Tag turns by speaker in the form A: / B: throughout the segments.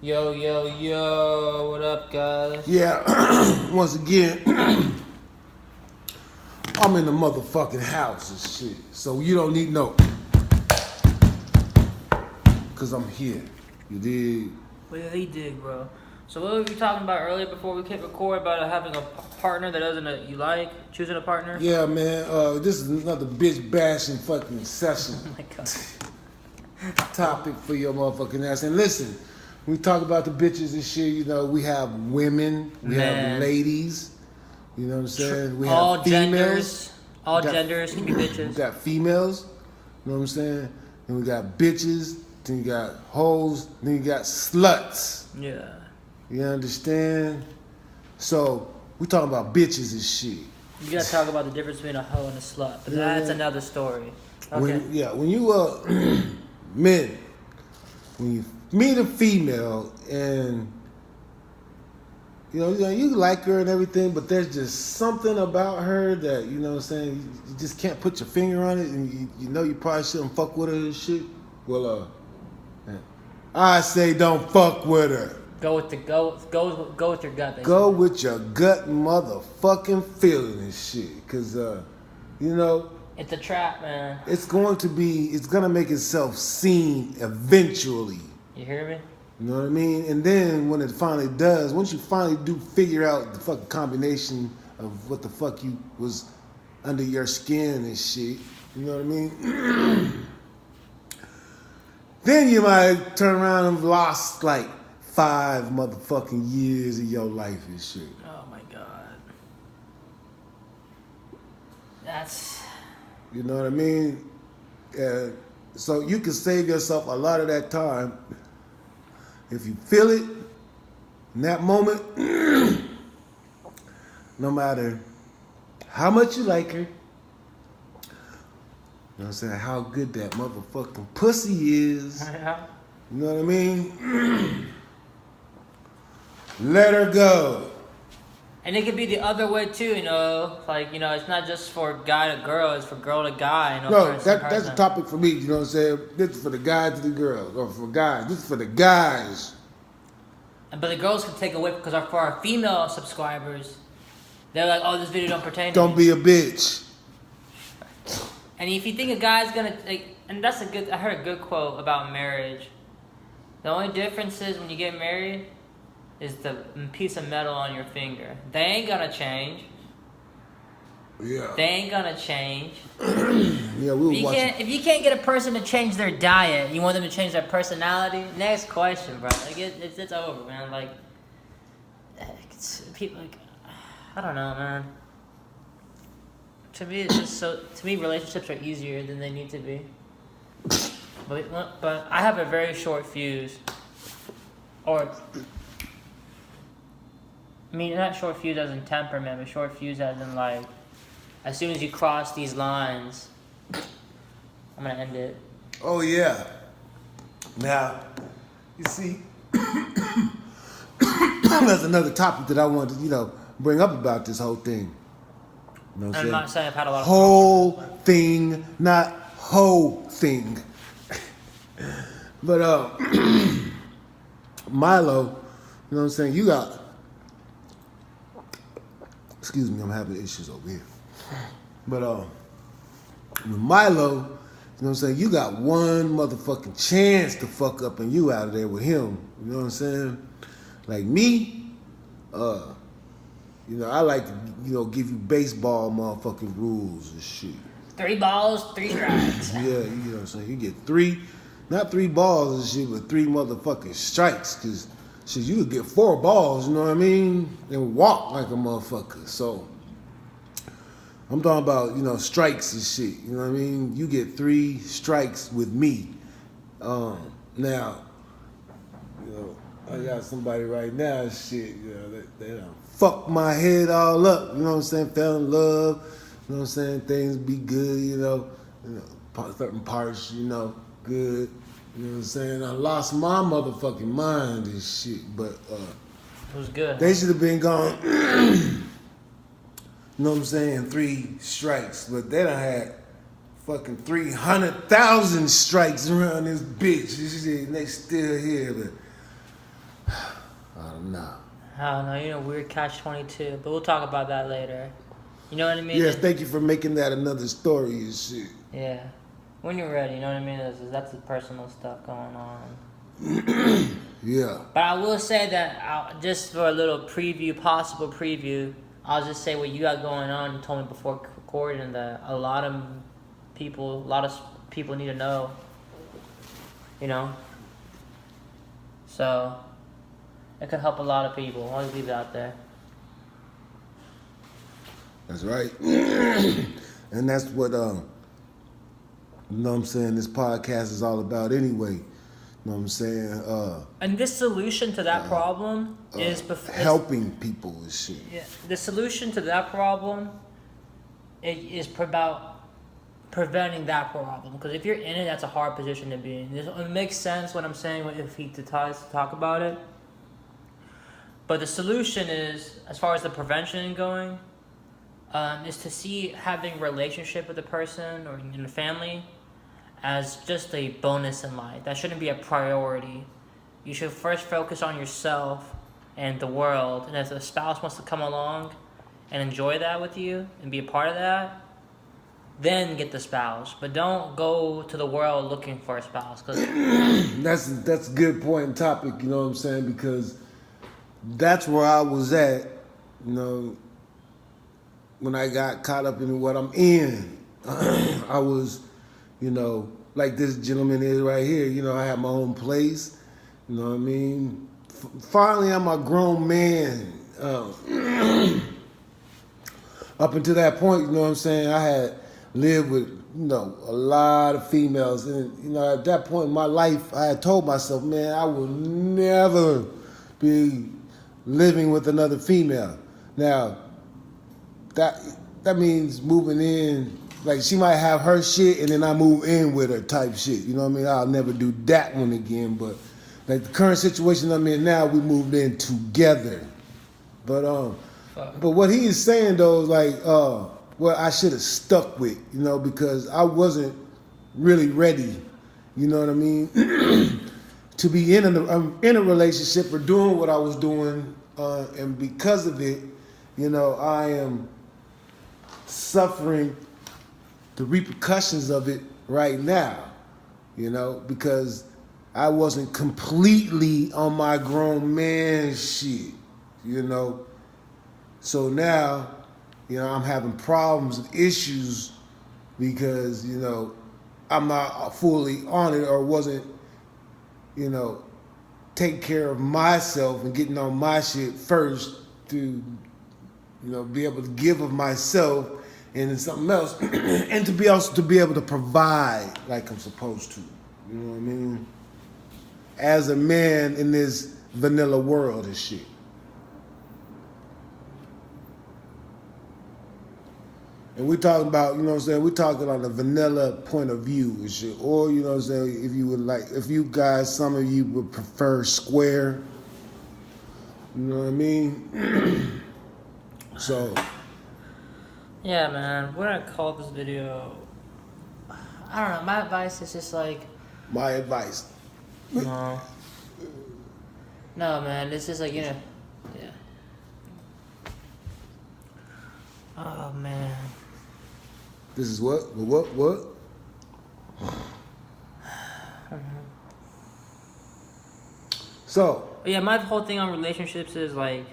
A: Yo, yo, yo, what up, guys?
B: Yeah, once again, I'm in the motherfucking house and shit. So you don't need no, cause I'm here. You dig?
A: What did he dig, bro? So what were we talking about earlier before we hit record about having a partner that doesn't you like, choosing a partner?
B: Yeah, man. This is another bitch bashing fucking session
A: Oh my god.
B: topic for your motherfucking ass. And listen, we talk about the bitches and shit. You know, we have women, we
A: Man.
B: have ladies. You know what I'm saying? We
A: all
B: have females.
A: genders, all
B: We got-
A: genders can be
B: We
A: bitches.
B: got females, you know what I'm saying? Then we got bitches, then you got hoes, then you got sluts.
A: Yeah.
B: You understand? So, we talking about bitches and shit.
A: You gotta talk about the difference between a hoe and a slut, but
B: Yeah.
A: that's another story. Okay.
B: When you men, when you meet a female and you know, you like her and everything, but there's just something about her that, you know what I'm saying, you just can't put your finger on it, and you know you probably shouldn't fuck with her and shit. Well, I say don't fuck with her.
A: Go with your gut. Basically.
B: Go with your gut motherfucking feeling and shit. Cause, you know,
A: It's a trap, man.
B: it's gonna make itself seen eventually.
A: You hear me?
B: You know what I mean? And then when it finally does, once you finally do figure out the fucking combination of what the fuck you was under your skin and shit, you know what I mean? Then you might turn around and lost like 5 motherfucking years of your life and shit.
A: Oh my god. That's
B: You know what I mean? So you can save yourself a lot of that time if you feel it in that moment. No matter how much you like her, you know what I'm saying, how good that motherfucking pussy is. You know what I mean? Let her go.
A: And it could be the other way too, you know. Like, you know, it's not just for guy to girl; it's for girl to guy. You know,
B: No,
A: person to
B: that's
A: person.
B: a topic for me, you know what I'm saying? This is for the guys to the girls, or for guys. This is for the guys.
A: But the girls can take away because for our female subscribers, they're like, "Oh, this video don't pertain to
B: Don't
A: me."
B: be a bitch.
A: And if you think a guy's gonna, like, and that's a good. I heard a good quote about marriage. The only difference is when you get married, is the piece of metal on your finger. They ain't gonna change.
B: Yeah.
A: They ain't gonna change.
B: Yeah, we were watching.
A: If you can't get a person to change their diet, you want them to change their personality. Next question, bro. Like it's over, man. Like people, like I don't know, man. To me, it's just so. To me, relationships are easier than they need to be. But I have a very short fuse, or I mean, not short fuse as in temperament, but short fuse as in like, as soon as you cross these lines, I'm gonna end it.
B: Oh yeah. Now, you see, that's another topic that I wanted to, bring up about this whole thing. You know what
A: I'm not saying I've had a lot of
B: whole thing, not whole thing. But Milo, you know what I'm saying? You got. Excuse me, I'm having issues over here. But with Milo, you know what I'm saying? You got one motherfucking chance to fuck up and you out of there with him. You know what I'm saying? Like me, I like to, give you baseball motherfucking rules and shit.
A: 3 balls, 3 strikes.
B: Yeah, you know what I'm saying? You get 3, not 3 balls and shit, but 3 motherfucking strikes. Cause shit, you could get 4 balls, you know what I mean? And walk like a motherfucker. So I'm talking about, strikes and shit. You know what I mean? You get 3 strikes with me. Now, I got somebody right now, shit, they done fuck my head all up. You know what I'm saying? Fell in love. You know what I'm saying? Things be good, certain parts, good. You know what I'm saying? I lost my motherfucking mind and shit, but
A: It was good.
B: they should have been gone. You know what I'm saying? 3 strikes, but they done had fucking 300,000 strikes around this bitch. And they still here, but Nah.
A: I don't know, you know, weird catch-22, but we'll talk about that later. You know what I mean?
B: Yes, thank you for making that another story and shit.
A: Yeah. When you're ready, you know what I mean? That's the personal stuff going on.
B: Yeah.
A: But I will say that, just for a little possible preview, I'll just say what you got going on. You told me before recording that a lot of people need to know, you know? So, it could help a lot of people. I'll just leave it out there.
B: That's right. And that's what, you know what I'm saying, this podcast is all about anyway. You know what I'm saying?
A: And this solution to that problem is
B: helping people and shit.
A: Yeah, the solution to that problem is about preventing that problem. Because if you're in it, that's a hard position to be in. It makes sense what I'm saying if he decides to talk about it. But the solution is, as far as the prevention going, is to see having a relationship with a person or in a family as just a bonus in life. That shouldn't be a priority. You should first focus on yourself and the world. And if a spouse wants to come along and enjoy that with you and be a part of that, then get the spouse. But don't go to the world looking for a spouse. Cause
B: that's a good point and topic, you know what I'm saying? Because that's where I was at, you know, when I got caught up in what I'm in. I was, you know, like this gentleman is right here. You know, I have my own place. You know what I mean? Finally, I'm a grown man. Up until that point, you know what I'm saying, I had lived with, you know, a lot of females. And, you know, at that point in my life, I had told myself, man, I will never be living with another female. Now, that means moving in, like she might have her shit and then I move in with her type shit. You know what I mean? I'll never do that one again. But like the current situation I'm in now, we moved in together. But what he is saying though is like, well, I should have stuck with, you know, because I wasn't really ready. You know what I mean? To be in a relationship or doing what I was doing, and because of it, you know, I am suffering the repercussions of it right now, you know, because I wasn't completely on my grown man shit, you know. So now, you know, I'm having problems and issues because, you know, I'm not fully on it or wasn't, you know, taking care of myself and getting on my shit first to, you know, be able to give of myself and then something else, and to be able to provide like I'm supposed to. You know what I mean? As a man in this vanilla world and shit. And we're talking about, you know what I'm saying, we're talking on a vanilla point of view and shit. Or, you know what I'm saying, if you would like, if you guys, some of you would prefer square. You know what I mean? So.
A: Yeah, man. What I call this video, I don't know. My advice is just like.
B: My advice.
A: No, man. It's just like, you know. Yeah. Oh man.
B: This is what? So.
A: Yeah, my whole thing on relationships is like,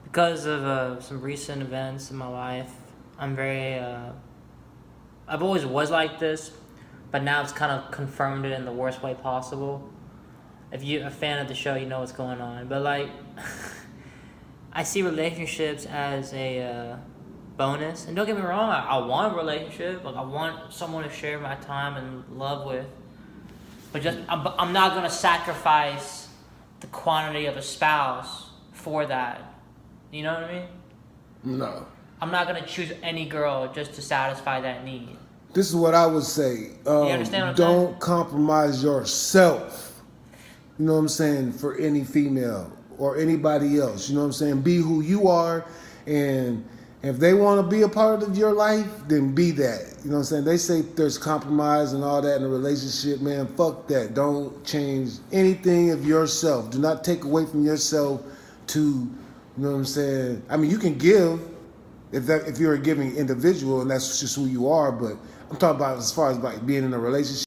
A: because of some recent events in my life, I'm very, I've always was like this, but now it's kind of confirmed it in the worst way possible. If you're a fan of the show, you know what's going on. But like, I see relationships as a bonus. And don't get me wrong, I want a relationship. Like, I want someone to share my time and love with. But just, I'm not going to sacrifice the quantity of a spouse for that. You know what I mean?
B: No.
A: I'm not going to choose any girl just to satisfy that need.
B: This is what I would say.
A: You understand what I'm
B: don't
A: saying?
B: compromise yourself. You know what I'm saying? For any female or anybody else. You know what I'm saying? Be who you are. And if they want to be a part of your life, then be that. You know what I'm saying? They say there's compromise and all that in a relationship. Man, fuck that. Don't change anything of yourself. Do not take away from yourself to, you know what I'm saying? I mean, you can give if you're a giving individual and that's just who you are, but I'm talking about as far as like being in a relationship.